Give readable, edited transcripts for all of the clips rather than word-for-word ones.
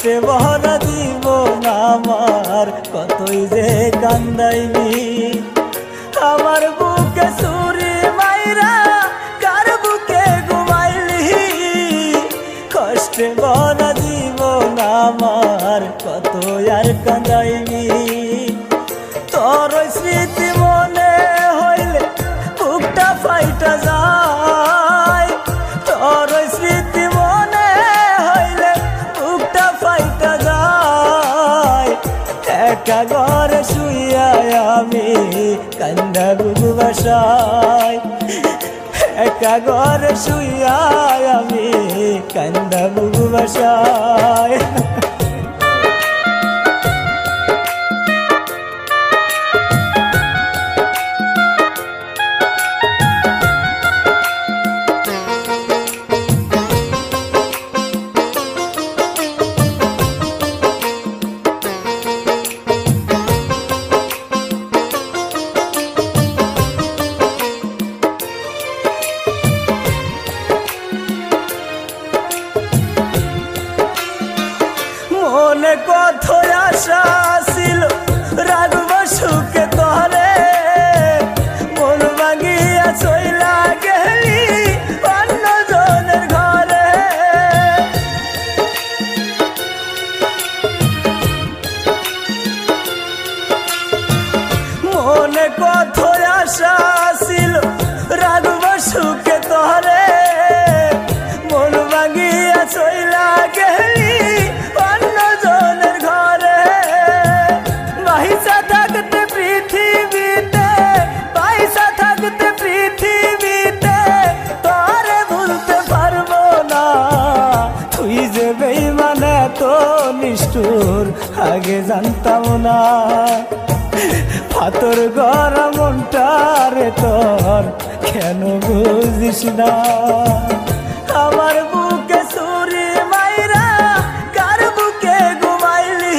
কষ্টে ভরা জীবন আমার কতই যে কান্দাইনি। আমার বুকে ছুরি মাইরা কার বুকে ঘুমাইলি, কষ্টে ভরা জীবন আমার কত আর কান্দাইনি। তোর স্মৃতি মনে হইলে বুকটা ফাইটা যায়, তোর স্মৃতি মনে হইলে বুকটা ফাইটা যায়। একা ঘরে শুইয়া আমি কান্দা বুকু বাসায়, একা ঘরে শুইয়া আমি কান্দা বুকু বাসায়। মনে কত আশা ছিল রাখবো সুখে তোরে, মন ভাঙিয়া চইলা গেলি অন্য জনের ঘরে। মনে কত আশা ছিল রাখবো সুখে তোরে, মন ভাঙিয়া চইলা গেলি অন্য জনের ঘরে। পয়সা থাকতে পৃথিবীতে, পয়সা থাকতে পৃথিবীতে তোরে ভুলতে পারবো না। তুই যে বেঈমানে তো নিষ্ঠুর আগে জানতাম না। পাথর গড়া মনটারে তোর কেন বুঝিস না। আমার বুকে ছুরি মাইরা কার বুকে ঘুমাইলি,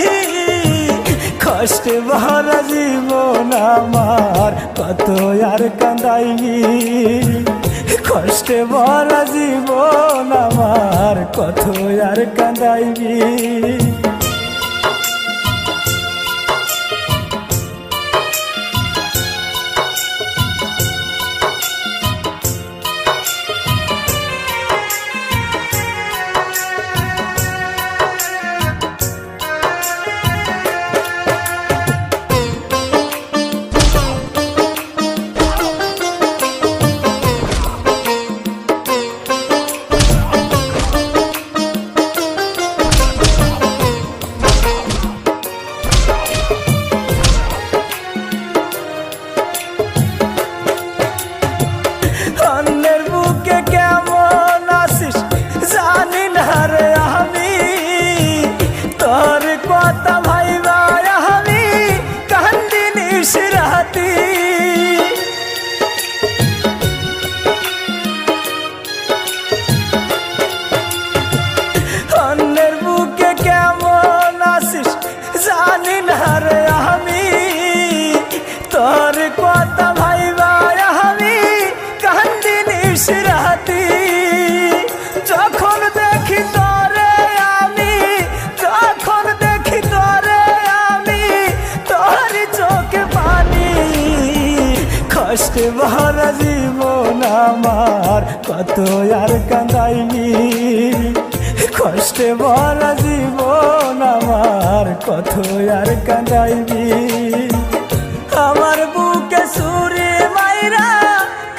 কষ্টে ভরা জীবন আমার কত আর কান্দাইনি। কষ্টে ভরা জীবন আমার কত আর কান্দাইনি। অন্যের বুকে কেমন আছিস জানি না রে আমি, তোর কথা ভাইবা আমি কান্দি নিশরাতি। অন্যের বুকে কেমন আছিস জানি না রে আমি, তোর কথা ভাইবা আমি কান্দি নিশরাতি। যখন দেখি তোরে আমি, যখন দেখি তোরে আমি, তোর চোখে পানি। কষ্টে ভরা জীবন আমার কত আর কান্দাইনি। কষ্টে ভরা জীবন আমার কত আর কান্দাইনি। আমার বুকে ছুরি মাইরা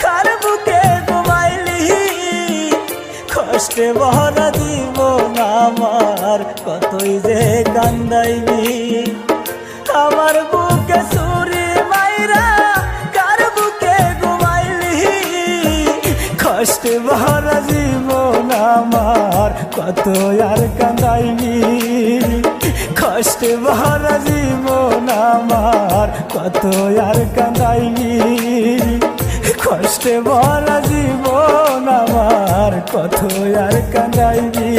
কার বুকে ঘুমাইলি, কষ্টে ভরা জীবন আমার কতই যে কান্দাইনি। আমার বুকে ছুরি মাইরা কার বুকে ঘুমাইলি, কষ্টে ভরা জীবন আমার কত আর কান্দাইনি। কষ্টে ভরা জীবন আমার কত আর কান্দাইনি। কষ্টে ভরা জীবন আমার কত আর কান্দাইনি।